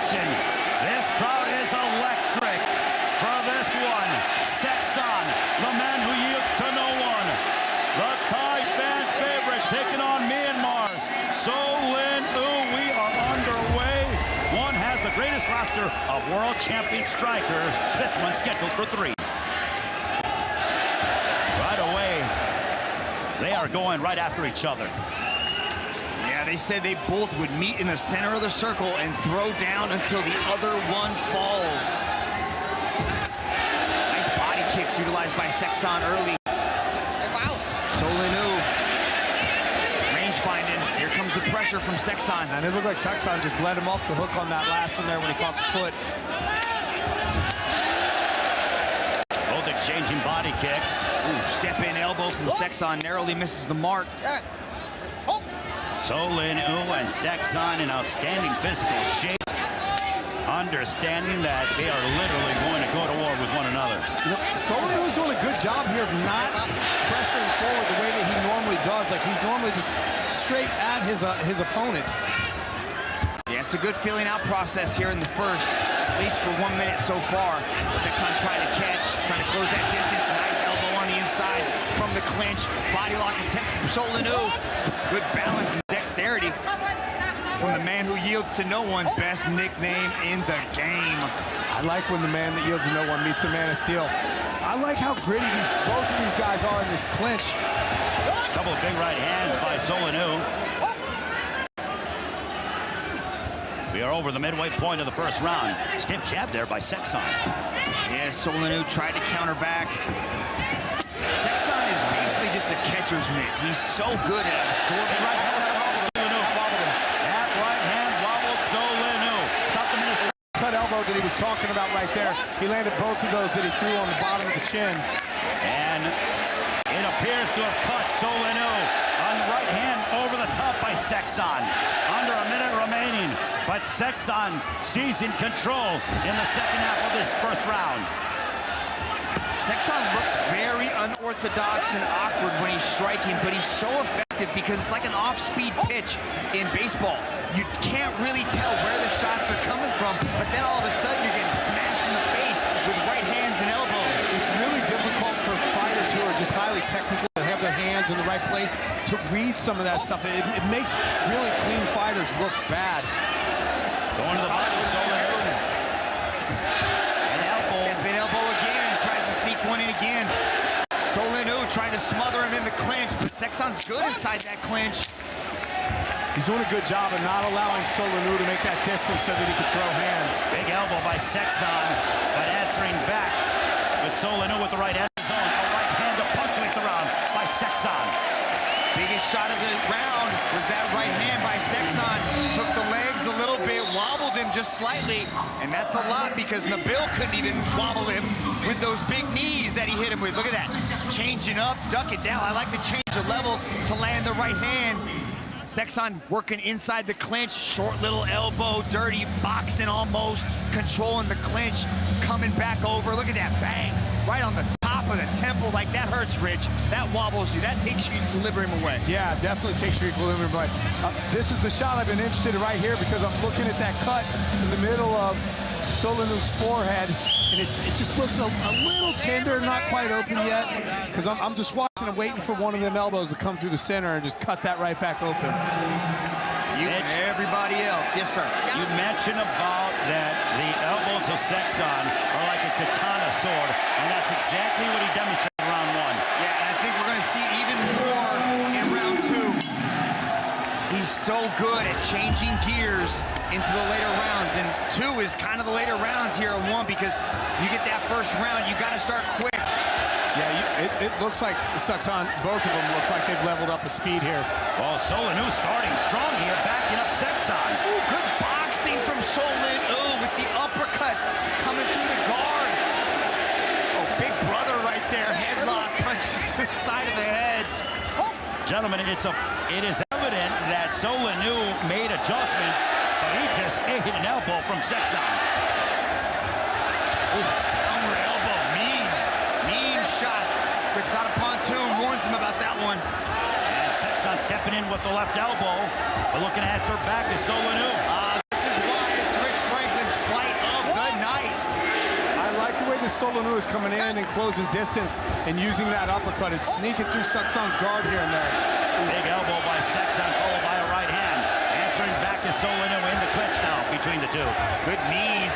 reaction. This crowd is electric for this one. Seksan, the man who yields to no one. The Thai fan favorite taking on Myanmar's Soe Lin Oo. We are underway. One has the greatest roster of world champion strikers. This one scheduled for 3. Right away, they are going right after each other. Yeah, they said they both would meet in the center of the circle and throw down until the other one falls. Nice body kicks utilized by Seksan early. Soe Lin Oo. Range finding. Here comes the pressure from Seksan. And it looked like Seksan just let him off the hook on that last one there when he caught the foot. Both exchanging body kicks. Ooh, step-in elbow from Seksan narrowly misses the mark. Soe Lin Oo and Seksan in outstanding physical shape, understanding that they are literally going to go to war with one another. You know, Soe Lin Oo's doing a good job here of not pressuring forward the way that he normally does. Like, he's normally just straight at his opponent. Yeah, it's a good feeling out process here in the first, at least for 1 minute so far. Seksan trying to catch, trying to close that distance. Nice elbow on the inside from the clinch. Body lock attempt from Soe Lin Oo. Good balance and dexterity from the man who yields to no one. Best nickname in the game. I like when the man that yields to no one meets the man of steel. I like how gritty both of these guys are in this clinch. A couple of big right hands by Soe Lin Oo. We are over the midway point of the first round. Stiff jab there by Seksan. Yeah, Soe Lin Oo tried to counter back. Seksan is basically just a catcher's mitt. He's so good at absorbing. Right hand wobbled him. That right hand wobbled Soe Lin Oo. Stopped him in his cut elbow that he was talking about right there. He landed both of those that he threw on the bottom of the chin. And it appears to have cut Soe Lin Oo. On right hand over the top by Seksan. Under a minute remaining. But Seksan seizing control in the second half of this first round. Seksan looks very unorthodox and awkward when he's striking, but he's so effective because it's like an off-speed pitch in baseball. You can't really tell where the shots are coming from, but then all of a sudden you're getting smashed in the face with right hands and elbows. It's really difficult for fighters who are just highly technical and have their hands in the right place to read some of that stuff. It makes really clean fighters look bad. Going to the bottom of Soe Lin Oo. An elbow. Step-in elbow again. He tries to sneak one in again. Soe Lin Oo trying to smother him in the clinch, but Seksan's good inside that clinch. He's doing a good job of not allowing Soe Lin Oo to make that distance so that he could throw hands. Big elbow by Seksan, but answering back with Soe Lin Oo with the right hand of his own. A right hand to punctuate the round by Seksan. Biggest shot of the round was that right hand by Seksan. Took the legs a little bit, wobbled him just slightly, and that's a lot because Nabil couldn't even wobble him with those big knees that he hit him with. Look at that. Changing up, duck it down. I like the change of levels to land the right hand. Seksan working inside the clinch, short little elbow, dirty boxing almost, controlling the clinch, coming back over. Look at that, bang, right on the top of the temple. Like, that hurts, Rich. That wobbles you. That takes your equilibrium away. Yeah, definitely takes your equilibrium away. This is the shot I've been interested in right here because I'm looking at that cut in the middle of Soe Lin Oo's forehead, and it just looks a little tender, not quite open yet, because I'm just watching and waiting for one of them elbows to come through the center and just cut that right back open. You and everybody else. Yes, sir. You mentioned about that the elbows of Seksan are like a katana sword, and that's exactly what he demonstrated in round 1. Yeah, and I think we're going to see even more in round 2. He's so good at changing gears into the later rounds, and 2 is kind of the later rounds here in 1 because you get that first round, you got to start quick. Yeah, it looks like Seksan, both of them looks like they've leveled up a speed here. Well, Soe Lin Oo starting strong here, backing up Seksan. Ooh, good boxing from Soe Lin Oo with the uppercuts coming through the guard. Oh, big brother right there, headlock punches to the side of the head. Gentlemen, it is evident that Soe Lin Oo made adjustments, but he just ate an elbow from Seksan. Downward elbow, mean shots. Gets out of pontoon, warns him about that one. And Seksan stepping in with the left elbow, but looking to answer back is Soe Lin Oo. This is why it's Rich Franklin's Soe Lin Oo is coming in and closing distance and using that uppercut. It's sneaking through Seksan's guard here and there. Big elbow by Seksan, followed by a right hand. Answering back is Soe Lin Oo in the clinch now between the two. Good knees.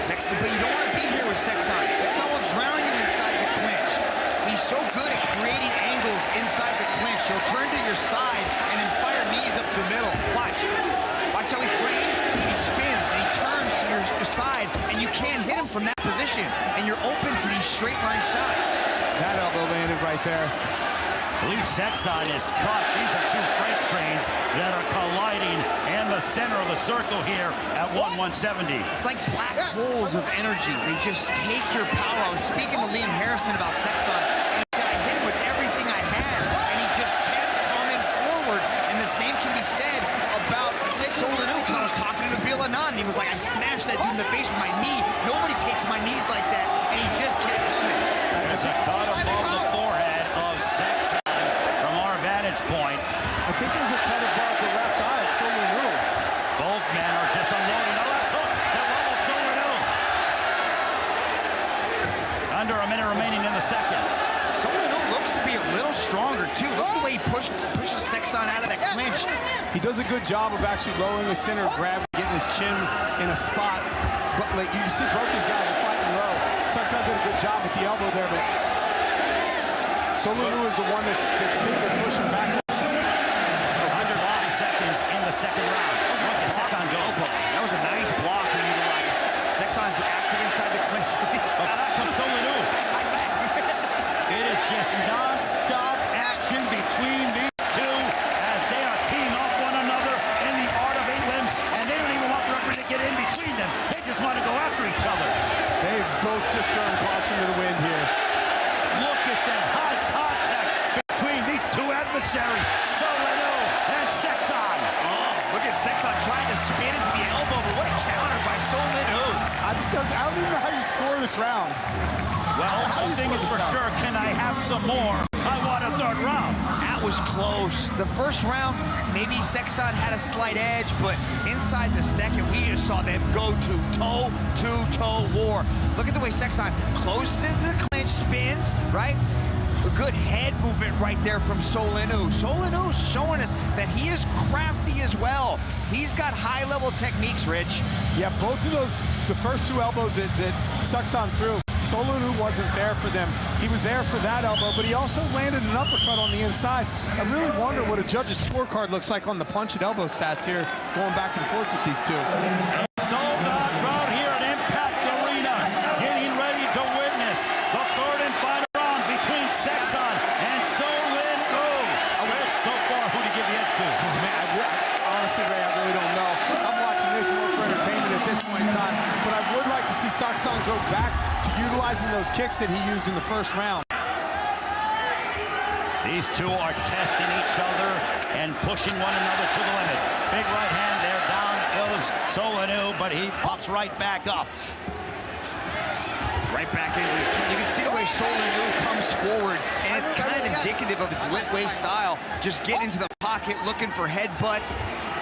Seksan, but you don't want to be here with Seksan. Seksan will drown you inside the clinch. He's so good at creating angles inside the clinch. He'll turn to your side and then fire knees up the middle. Watch. Watch how he frames. See, he spins and he turns to your side, and you can't hit him from that position. And you're open to these straight line shots. That elbow landed right there. I believe Seksan is cut. These are two freight trains that are colliding in the center of the circle here at 170. It's like black holes of energy. They just take your power. I was speaking to Liam Harrison about Seksan, and he said, I hit him with everything I had, and he just kept coming forward. And the same can be said about Soe Lin Oo, because I was talking to Nabil Anand, and he was like, I smashed that dude in the face with my knee. Nobody takes my knees like that, and he just kept coming. There's a cut above the forehead of Seksan from our vantage point. I think there's a cut above the left eye of Soe Lin Oo. Both men are just unloading a left hook that leveled Soe Lin Oo. Under a minute remaining in the second. Soe Lin Oo looks to be a little stronger, too. Look at the way he pushes Seksan out of that clinch. He does a good job of actually lowering the center of gravity, getting his chin in a spot. But like you see, both these guys are fighting low. Seksan did a good job with the elbow there, but Soe Lin Oo is the one that's typically pushing back. Under 90 seconds in the second round. Look at Seksan go. That was a nice block he utilized. Seksan's active inside the clinch. But back comes Soe Lin Oo. It is just non-stop action between these two as they are teeing off one another in the art of 8 limbs, and they don't even want the referee to get in between them. They just want to go after each other. They've both just thrown caution to the wind here. Look at that high contact between these two adversaries, Soe Lin Oo and Seksan. Oh, look at Seksan trying to spin into the elbow, but what a counter by Soe Lin Oo. I don't even know how you score this round. Well, one thing is for sure, can I have some more? I want a third round. That was close. The first round, maybe Seksan had a slight edge, but inside the second, we just saw them go to toe-to-toe war. Look at the way Seksan closes into the clinch, spins, right? A good head movement right there from Soe Lin Oo. Soe Lin Oo showing us that he is crafty as well. He's got high-level techniques, Rich. Yeah, both of those, the first two elbows that Seksan threw, Soe Lin Oo wasn't there for them. He was there for that elbow, but he also landed an uppercut on the inside. I really wonder what a judge's scorecard looks like on the punch and elbow stats here, going back and forth with these two. Sold out crowd here at Impact Arena, getting ready to witness the third and final round between Seksan and Soe Lin Oo. Rich, so far, who to give the edge to? Oh, man, honestly, Ray, I really don't know. I'm watching this more for entertainment at this point in time, but I would like to see Seksan go back to utilizing those kicks that he used in the first round. These two are testing each other and pushing one another to the limit. Big right hand there, down goes Soe Lin Oo, but he pops right back up. Right back into it. You can see the way Soe Lin Oo comes forward, and it's kind of indicative of his Litway style. Just getting into the pocket, looking for headbutts,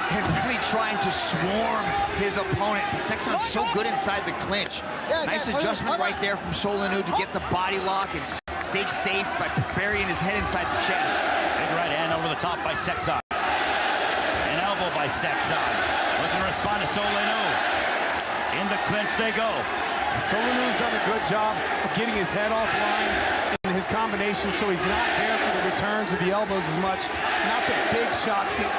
and really trying to swarm his opponent. But Seksan's so good inside the clinch. Nice adjustment right there from Soe Lin Oo to get the body lock and stay safe by burying his head inside the chest. Big right hand over the top by Seksan. An elbow by Seksan. Looking to respond to Soe Lin Oo. In the clinch they go. Soe Lin Oo's done a good job of getting his head offline in his combination, so he's not there for the returns of the elbows as much. Not the big shots that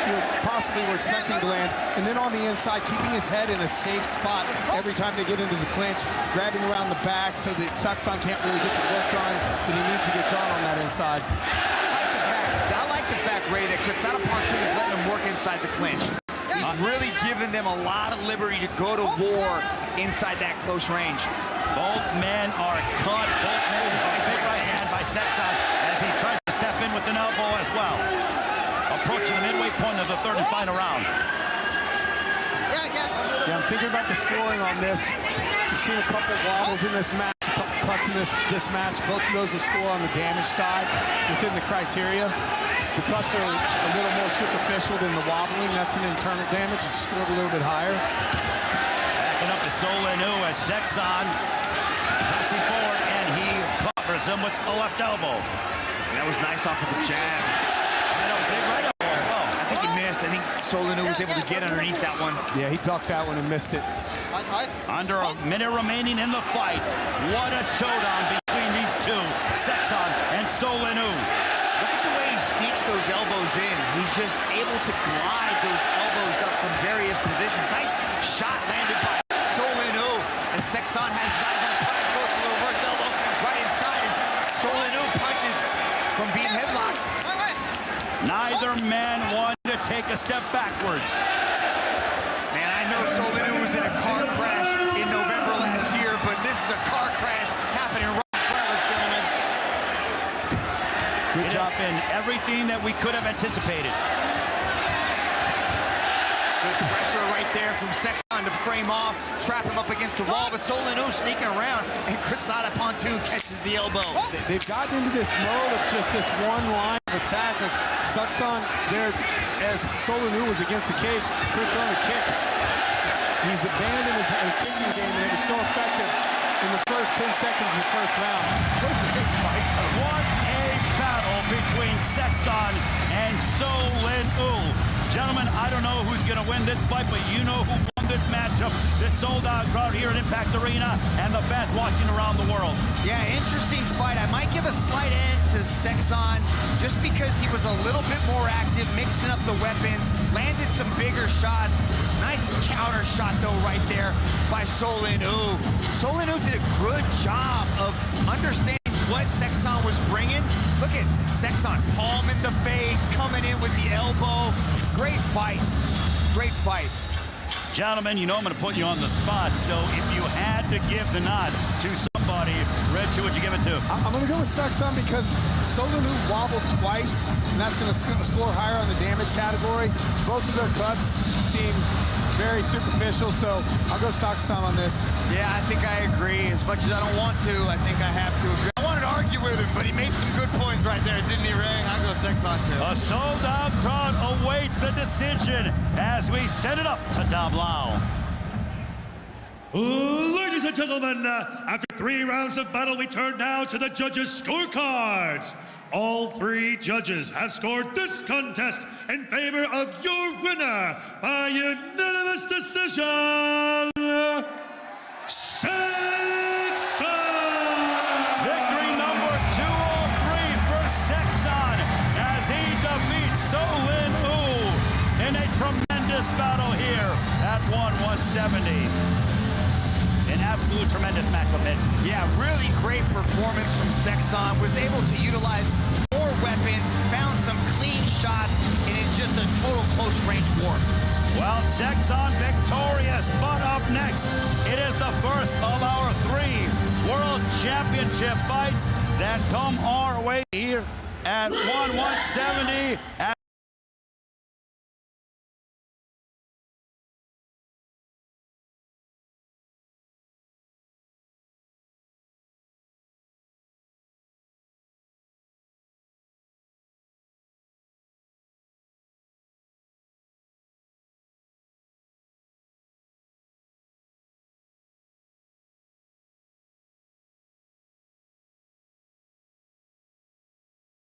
we possibly were expecting to land. And then on the inside, keeping his head in a safe spot every time they get into the clinch, grabbing around the back so that Seksan can't really get the work done that he needs to get done on that inside. I like the fact, Ray, that Quetzalcoatl is letting him work inside the clinch. He's really giving them a lot of liberty to go to war inside that close range. Both men are cut. Both men are big right hand by Seksan as he tries to step in with an elbow as well. Approaching the midway point of the third and final round. Yeah, I'm thinking about the scoring on this. We've seen a couple wobbles in this match, a couple cuts in this match. Both of those will score on the damage side within the criteria. The cuts are a little more superficial than the wobbling. That's an internal damage. It's scored a little bit higher. Backing up to Soe Lin Oo as Seksan pressing forward, and he covers him with a left elbow. That was nice off of the jab. Right elbow as well. I think he missed. I think Soe Lin Oo was able to get underneath that one. Yeah, he ducked that one and missed it. Under a minute remaining in the fight. What a showdown between these two, Seksan and Soe Lin Oo. Look at the way he sneaks those elbows in. He's just able to glide those elbows up from various positions. Nice shot landed by Soe Lin Oo. As Seksan has his eyes on the punch, goes for the reverse elbow right inside. And Soe Lin Oo punches from being headlocked. Neither man wanted to take a step backwards. Man, I know Soe Lin Oo was in a car crash in November last year, but this is a car crash happening right in front of us, gentlemen. Good job. Been everything that we could have anticipated. Good pressure right there from Seksan to frame off, trap him up against the wall, but Soe Lin Oo sneaking around, and Kritsada Pontoon catches the elbow. They've gotten into this mode of just this one line of attack. Like Seksan there, as Soe Lin Oo was against the cage, could have thrown a kick. He's abandoned his kicking game, and it was so effective in the first 10 seconds of the first round. What a battle between Seksan and Soe Lin Oo. Gentlemen, I don't know who's going to win this fight, but you know who won this matchup. This sold-out crowd here at Impact Arena and the fans watching around the world. Yeah, interesting fight. I might give a slight edge to Seksan just because he was a little bit more active, mixing up the weapons, landed some bigger shots. Nice counter shot, though, right there by Soe Lin Oo. Soe Lin Oo did a good job of understanding what Seksan was bringing. Look at Seksan, palm in the face, coming in with the elbow. Great fight. Great fight. Gentlemen, you know I'm going to put you on the spot, so if you had to give the nod to somebody, Rich, who would you give it to? I'm going to go with Seksan because Soe Lin Oo wobbled twice, and that's going to score higher on the damage category. Both of their cuts seem very superficial, so I'll go Seksan on this. Yeah, I think I agree. As much as I don't want to, I think I have to agree. I wanted to argue with him, but he made some good points right there, didn't he, Ray? I'll go Seksan too. A sold-out crowd awaits the decision as we set it up to Dablao. Ladies and gentlemen, after 3 rounds of battle, we turn now to the judges' scorecards. All 3 judges have scored this contest in favor of your winner by unanimous decision, Seksan! Victory number 203 for Seksan as he defeats Soe Lin Oo in a tremendous battle here at 170. An absolute tremendous matchup, Mitch. Yeah, really great performance from Seksan. Was able to utilize more weapons, found some clean shots, and in just a total close-range war. Well, Seksan victorious, but up next, it is the first of our 3 World Championship fights that come our way here at 170.